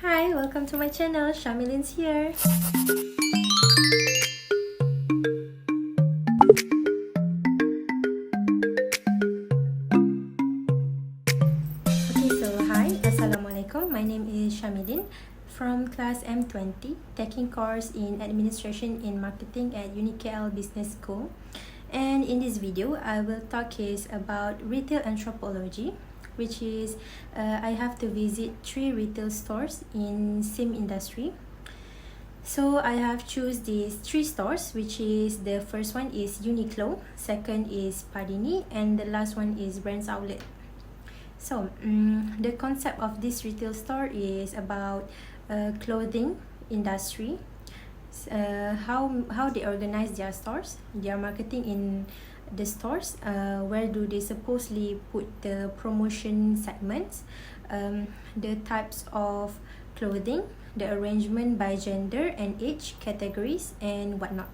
Hi, welcome to my channel. Shamilin's here. Hi, Assalamualaikum. My name is Shamilin from class M20, taking course in Administration in Marketing at Uniqlo Business School. And in this video, I will talk about retail anthropology, which is I have to visit 3 retail stores in same industry. So I have choose these 3 stores, which is the first one is Uniqlo, second is Padini, and the last one is Brands Outlet. So the concept of this retail store is about clothing industry, how they organize their stores, their marketing in the stores, where do they supposedly put the promotion segments, the types of clothing, the arrangement by gender and age categories, and whatnot.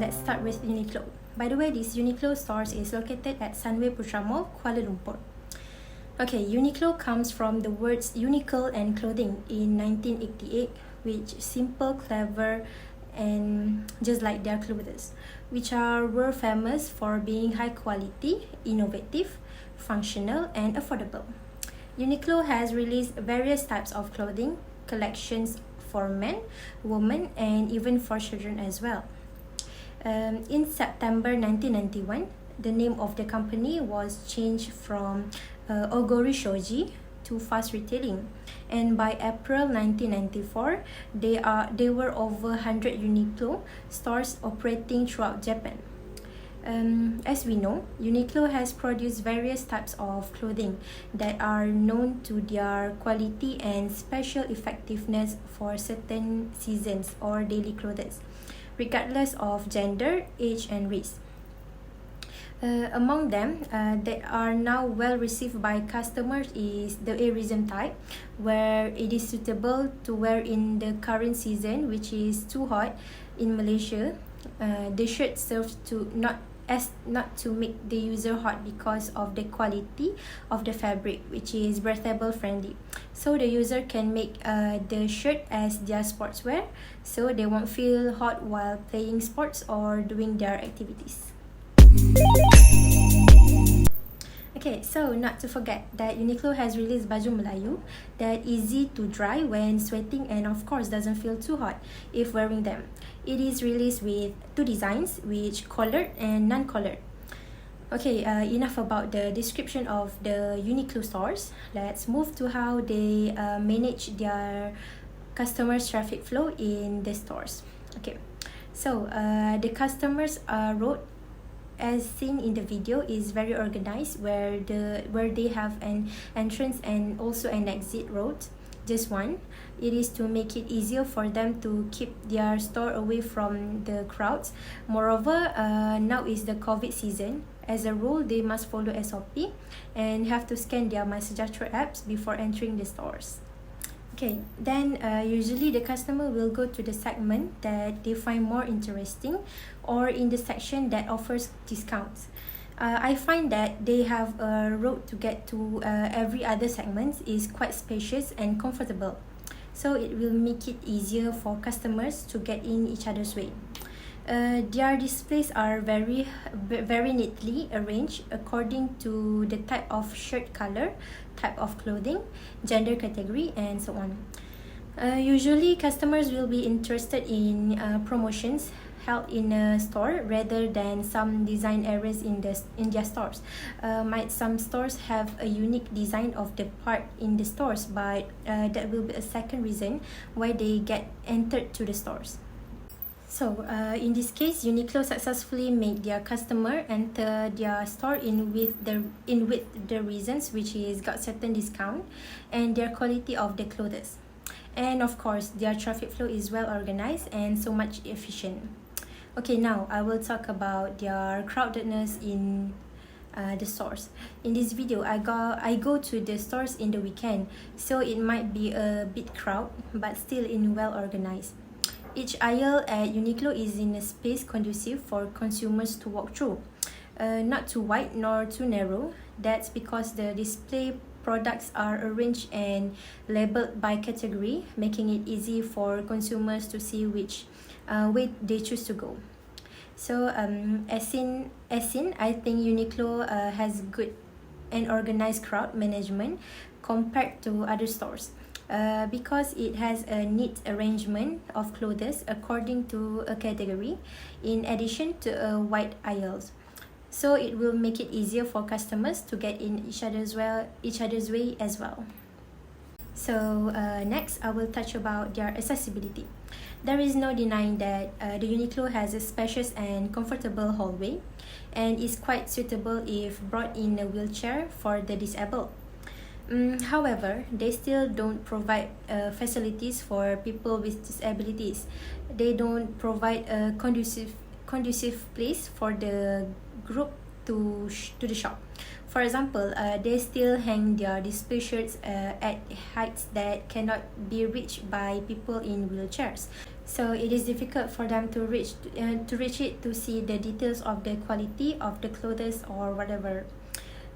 Let's start with Uniqlo. By the way, this Uniqlo stores is located at Sunway Putra Mall, Kuala Lumpur. Okay, Uniqlo comes from the words unicle and clothing in 1988, which simple, clever, and just like their clothes, which were famous for being high quality, innovative, functional, and affordable. Uniqlo has released various types of clothing collections for men, women, and even for children as well. In September 1991, the name of the company was changed from Ogori Shoji to Fast Retailing, and by April 1994, there were over 100 Uniqlo stores operating throughout Japan. As we know, Uniqlo has produced various types of clothing that are known to their quality and special effectiveness for certain seasons or daily clothes, regardless of gender, age, and race. Among them that are now well received by customers is the airism type, where it is suitable to wear in the current season, which is too hot in Malaysia. The shirt serves to not to make the user hot because of the quality of the fabric, which is breathable friendly. So the user can make the shirt as their sportswear, so they won't feel hot while playing sports or doing their activities. Okay, so not to forget that Uniqlo has released baju Melayu that easy to dry when sweating and of course doesn't feel too hot if wearing them. It is released with 2 designs, which collared and non-collared. Okay, enough about the description of the Uniqlo stores. Let's move to how they manage their customers' traffic flow in the stores. Okay, so the customers road, as seen in the video, is very organized, where they have an entrance and also an exit road, just one. It is to make it easier for them to keep their store away from the crowds. Moreover, now is the COVID season. As a rule, they must follow SOP and have to scan their MySejahtera apps before entering the stores. Okay, then usually the customer will go to the segment that they find more interesting, or in the section that offers discounts. I find that they have a road to get to every other segment is quite spacious and comfortable, so it will make it easier for customers to get in each other's way. Their displays are very neatly arranged according to the type of shirt color, type of clothing, gender category, and so on. Usually, customers will be interested in promotions held in a store rather than some design errors in their stores. Might some stores have a unique design of the part in the stores, but that will be a second reason why they get entered to the stores. In this case, Uniqlo successfully made their customer enter their store with the reasons, which is got certain discount and their quality of the clothes. And of course, their traffic flow is well organized and so much efficient. Okay, now I will talk about their crowdedness in the stores. In this video, I go to the stores in the weekend, so it might be a bit crowd, but still in well organized. Each aisle at Uniqlo is in a space conducive for consumers to walk through. Not too wide nor too narrow. That's because the display products are arranged and labeled by category, making it easy for consumers to see which way they choose to go. As in, I think Uniqlo has good and organized crowd management compared to other stores. Because it has a neat arrangement of clothes according to a category, in addition to a wide aisles. So it will make it easier for customers to get in each other's way as well. Next, I will touch about their accessibility. There is no denying that the Uniqlo has a spacious and comfortable hallway, and is quite suitable if brought in a wheelchair for the disabled. However, they still don't provide facilities for people with disabilities. They don't provide a conducive place for the group to the shop. For example, they still hang their display shirts at heights that cannot be reached by people in wheelchairs. So it is difficult for them to reach it to see the details of the quality of the clothes or whatever.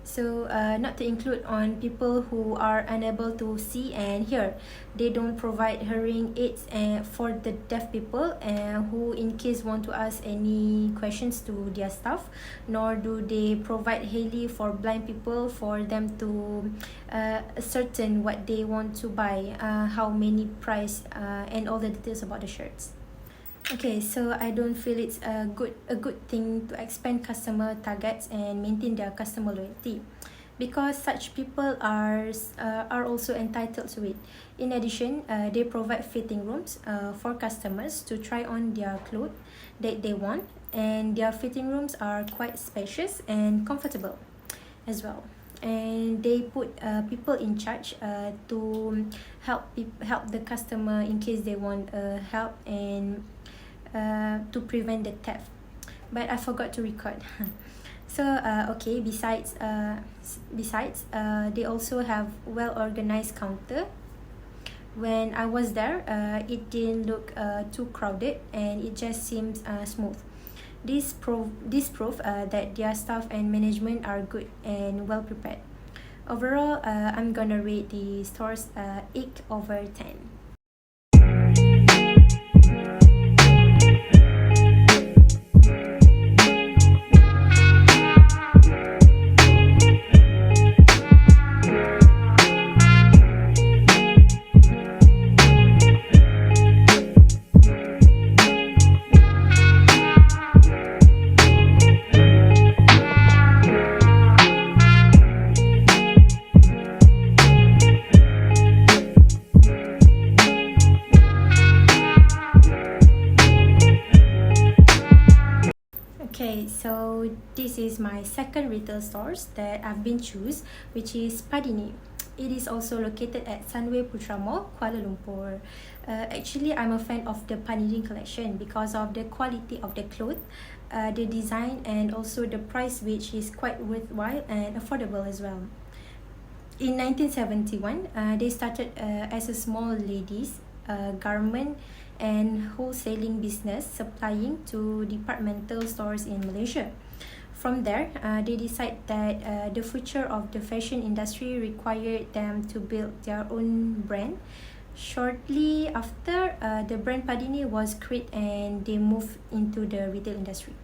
Not to include on people who are unable to see and hear. They don't provide hearing aids for the deaf people who in case want to ask any questions to their staff, nor do they provide Haley for blind people for them to ascertain what they want to buy, how many price, and all the details about the shirts. Okay, so I don't feel it's a good thing to expand customer targets and maintain their customer loyalty, because such people are also entitled to it. In addition, they provide fitting rooms for customers to try on their clothes that they want, and their fitting rooms are quite spacious and comfortable as well. And they put people in charge to help the customer in case they want help and to prevent the theft. But I forgot to record. Besides, they also have well organized counter. When I was there, it didn't look too crowded, and it just seems smooth. This proof that their staff and management are good and well prepared. Overall, I'm gonna rate the store's 8/10. Okay, so this is my second retail stores that I've been choose, which is Padini. It is also located at Sunway Putra Mall, Kuala Lumpur. Actually, I'm a fan of the Padini collection because of the quality of the clothes, the design, and also the price, which is quite worthwhile and affordable as well. In 1971, they started as a small ladies garment and wholesaling business supplying to departmental stores in Malaysia. From there, they decided that the future of the fashion industry required them to build their own brand. Shortly after, the brand Padini was created and they moved into the retail industry.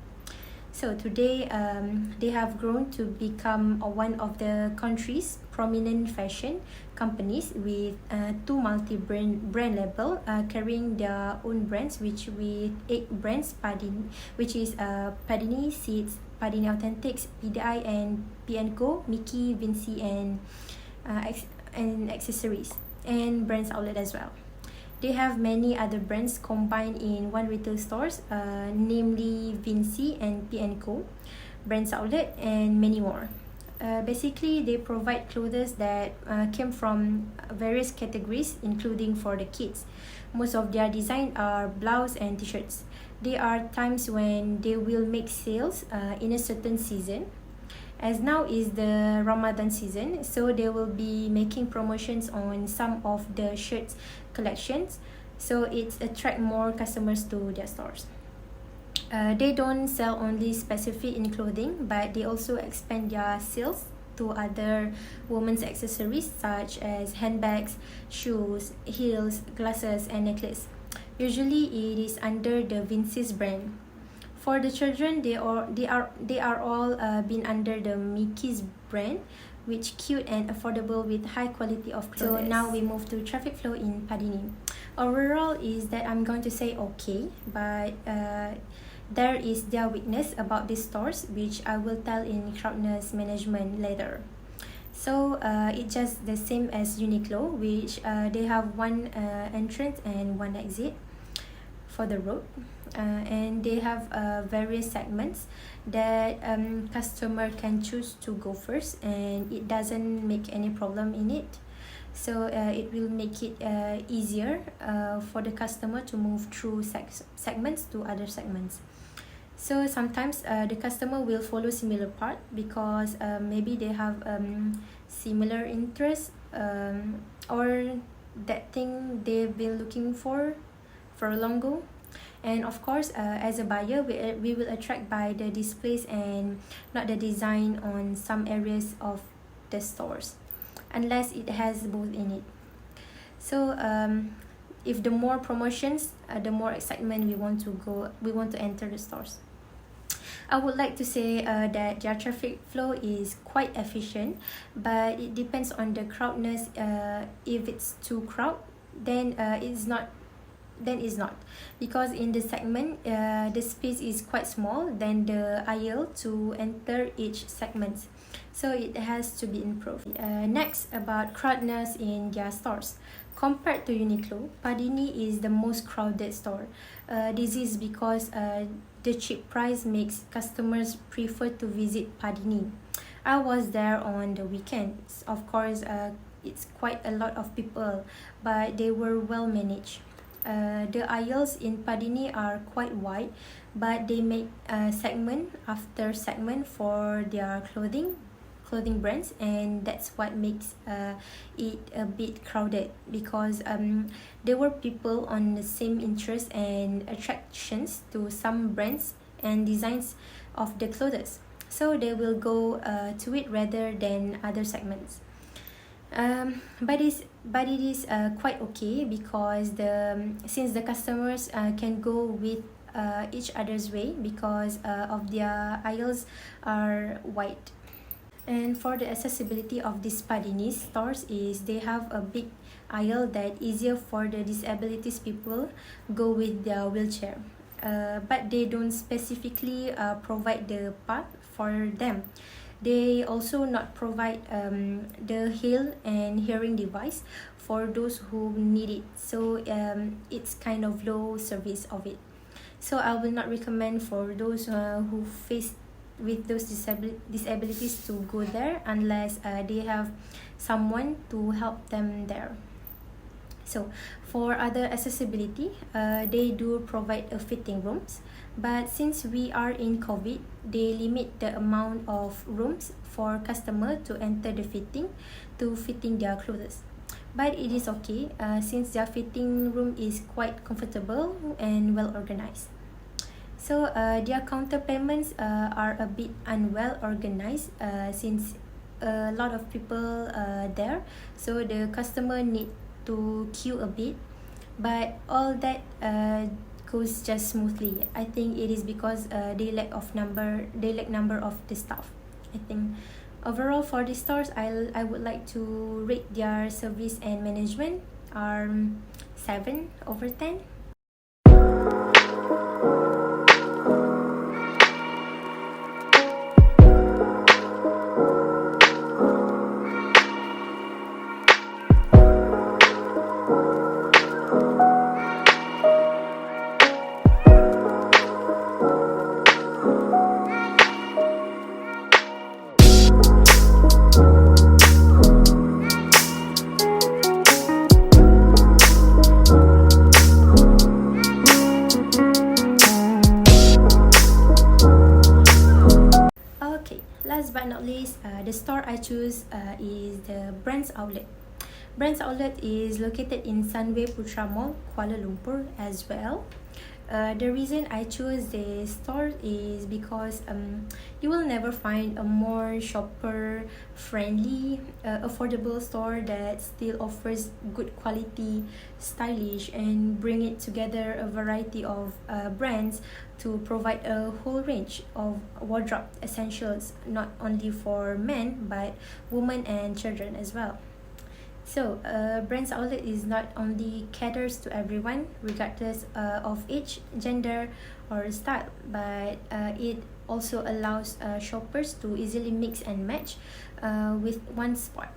So today, they have grown to become one of the country's prominent fashion companies with two multi-brand label carrying their own brands, which with 8 brands Padini, which is Padini Seeds, Padini Authentics, PDI, and P&Co, Mickey, Binti, and accessories, and Brands Outlet as well. They have many other brands combined in one retail stores, namely Binti and P&Co, Brands Outlet, and many more. Basically, they provide clothes that came from various categories, including for the kids. Most of their design are blouse and t-shirts. There are times when they will make sales in a certain season. As now is the Ramadan season, so they will be making promotions on some of the shirts collections, so it attract more customers to their stores. They don't sell only specific in clothing, but they also expand their sales to other women's accessories such as handbags, shoes, heels, glasses, and necklace. Usually, it is under the Vince's brand. For the children, they are all been under the Mickey's brand, which cute and affordable with high quality of clothes. So now we move to traffic flow in Padini. Overall is that I'm going to say okay, but there is their weakness about these stores, which I will tell in crowdness management later. So it's just the same as Uniqlo, which they have one entrance and one exit for the road, and they have various segments that customer can choose to go first, and it doesn't make any problem in it. So it will make it easier for the customer to move through segments to other segments. So sometimes the customer will follow similar path because maybe they have similar interests, or that thing they've been looking for a long ago. And of course, as a buyer, we will attract by the displays and not the design on some areas of the stores, unless it has both in it. So if the more promotions, the more excitement we want to enter the stores. I would like to say that their traffic flow is quite efficient, but it depends on the crowdness. If it's too crowd, then it's not, because in the segment the space is quite small than the aisle to enter each segment, so it has to be improved. Next, about crowdness in their stores. Compared to Uniqlo, Padini is the most crowded store. This is because the cheap price makes customers prefer to visit Padini. I was there on the weekends. Of course, it's quite a lot of people, but they were well managed. The aisles in Padini are quite wide, but they make segment after segment for their clothing brands, and that's what makes it a bit crowded, because there were people on the same interests and attractions to some brands and designs of the clothes, so they will go to it rather than other segments. But it is quite okay, because since the customers can go with each other's way, because of their aisles are wide. And for the accessibility of these Padini stores is they have a big aisle that easier for the disabilities people go with their wheelchair. But they don't specifically provide the path for them. They also not provide the heal and hearing device for those who need it. So it's kind of low service of it. So I will not recommend for those who face with those disabilities to go there, unless they have someone to help them there. So for other accessibility, they do provide a fitting rooms, but since we are in COVID, they limit the amount of rooms for customer to enter the fitting their clothes. But it is okay, since their fitting room is quite comfortable and well organized. So their counter payments are a bit unwell organized, since a lot of people there, so the customer need to queue a bit, but all that goes just smoothly. I think it is because they lack number of the staff. I think overall for the stores, I would like to rate their service and management are 7/10. choose is the Brands Outlet. Brands Outlet is located in Sunway Putra Mall, Kuala Lumpur as well. The reason I chose this store is because you will never find a more shopper friendly, affordable store that still offers good quality, stylish, and bring it together a variety of brands to provide a whole range of wardrobe essentials, not only for men but women and children as well. So, Brands Outlet is not only caters to everyone, regardless of age, gender, or style, but it also allows shoppers to easily mix and match with one spot.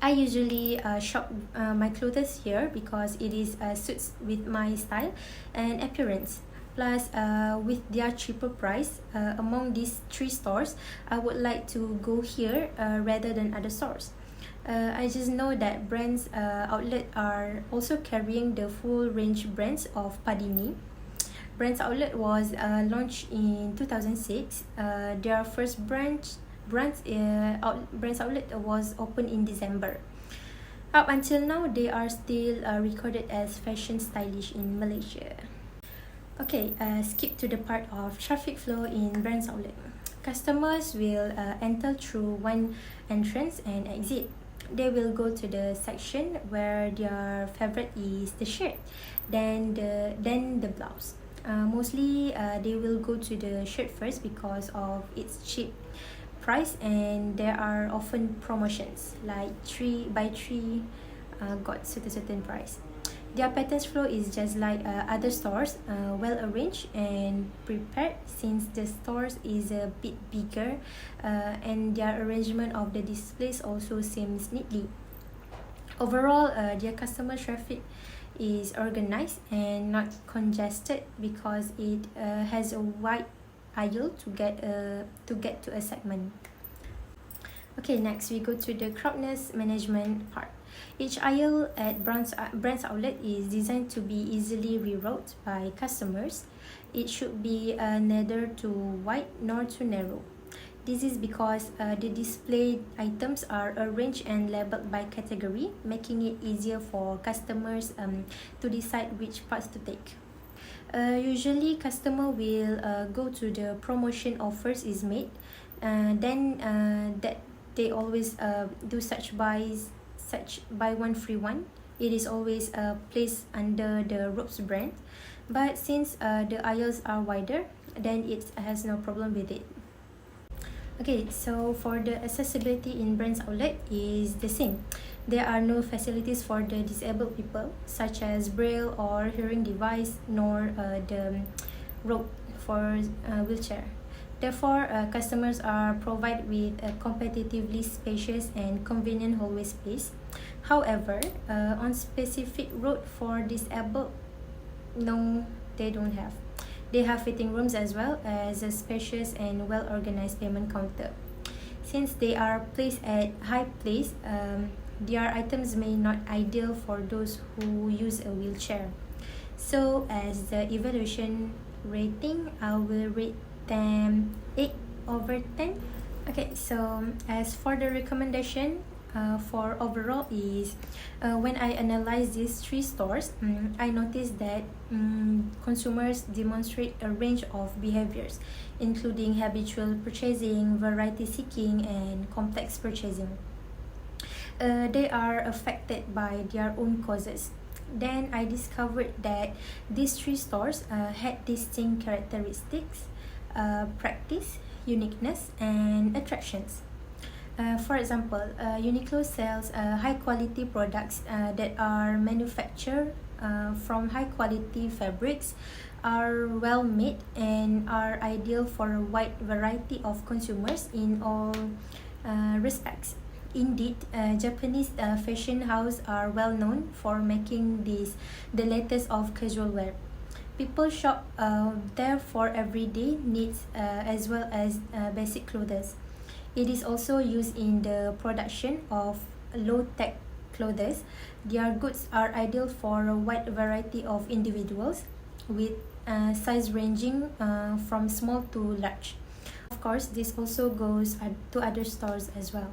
I usually shop my clothes here because it is suits with my style and appearance. Plus, with their cheaper price, among these three stores, I would like to go here rather than other stores. I just know that Brands Outlet are also carrying the full range brands of Padini. Brands Outlet was launched in 2006. Their first Brands Outlet was opened in December. Up until now, they are still recorded as fashion stylish in Malaysia. Okay, skip to the part of traffic flow in Brands Outlet. Customers will enter through one entrance and exit. They will go to the section where their favorite is the shirt, then the blouse. Mostly, they will go to the shirt first because of its cheap price, and there are often promotions like 3 buy 3 got certain price. Their patterns flow is just like other stores, well arranged and prepared since the stores is a bit bigger, and their arrangement of the displays also seems neatly. Overall, their customer traffic is organized and not congested because it has a wide aisle to get to a segment. Okay, next we go to the crowdness management part. Each aisle at Brands Outlet is designed to be easily rerouted by customers. It should be neither too wide nor too narrow. This is because the displayed items are arranged and labeled by category, making it easier for customers to decide which parts to take. Usually, customer will go to the promotion offers is made, then that they always do such buy one free one. It is always placed under the Ropes brand, but since the aisles are wider, then it has no problem with it. Okay, so for the accessibility in Brands Outlet is the same. There are no facilities for the disabled people such as braille or hearing device, nor the rope for wheelchair. Therefore, customers are provided with a competitively spacious and convenient hallway space. However, on specific road for disabled, no, they don't have. They have fitting rooms as well as a spacious and well-organized payment counter. Since they are placed at high place, their items may not ideal for those who use a wheelchair. So, as the evaluation rating, I will rate them 8/10. Okay, so as for the recommendation for overall is when I analyze these three stores, I noticed that consumers demonstrate a range of behaviors, including habitual purchasing, variety seeking, and complex purchasing. They are affected by their own causes. Then I discovered that these three stores had distinct characteristics, practice, uniqueness, and attractions. For example, Uniqlo sells high quality products that are manufactured from high quality fabrics, are well made, and are ideal for a wide variety of consumers in all respects. Indeed, Japanese fashion houses are well known for making the latest of casual wear. People shop there for everyday needs as well as basic clothes. It is also used in the production of low-tech clothes. Their goods are ideal for a wide variety of individuals with size ranging from small to large. Of of course, this also goes to other stores as well.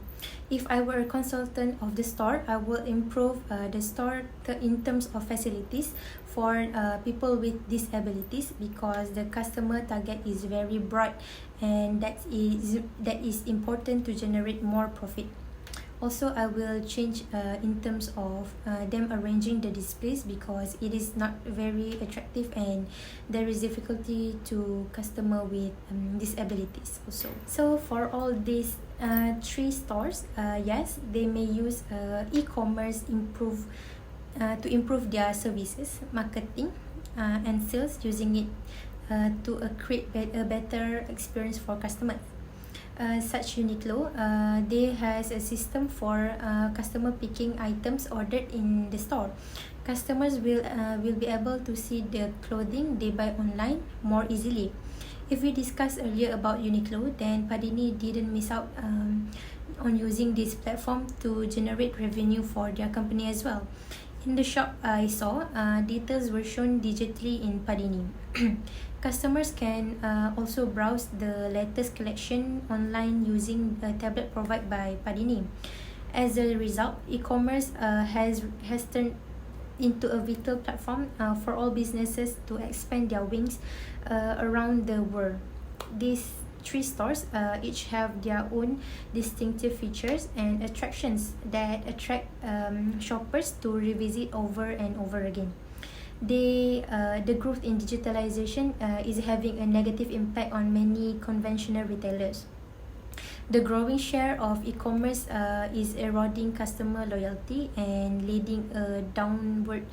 If I were a consultant of the store, I will improve the store in terms of facilities for people with disabilities, because the customer target is very broad, and that is important to generate more profit. Also, I will change in terms of them arranging the displays, because it is not very attractive and there is difficulty to customer with disabilities also. So for all these three stores, yes, they may use e-commerce to improve their services, marketing, and sales, using it to create a better experience for customers. Such Uniqlo, they has a system for customer picking items ordered in the store. Customers will be able to see the clothing they buy online more easily. If we discussed earlier about Uniqlo, then Padini didn't miss out on using this platform to generate revenue for their company as well. In the shop I saw, details were shown digitally in Padini. Customers can also browse the latest collection online using a tablet provided by Padini. As a result, e-commerce has turned into a vital platform for all businesses to expand their wings around the world. These three stores each have their own distinctive features and attractions that attract shoppers to revisit over and over again. The growth in digitalization is having a negative impact on many conventional retailers. The growing share of e-commerce is eroding customer loyalty and leading a downward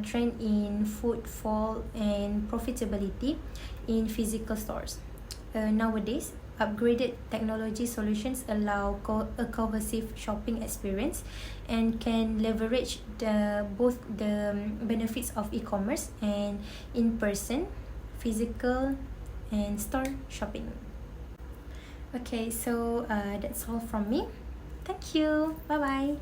trend in footfall and profitability in physical stores. Nowadays, upgraded technology solutions allow a cohesive shopping experience and can leverage both the benefits of e-commerce and in-person, physical, and store shopping. Okay, so that's all from me. Thank you. Bye bye.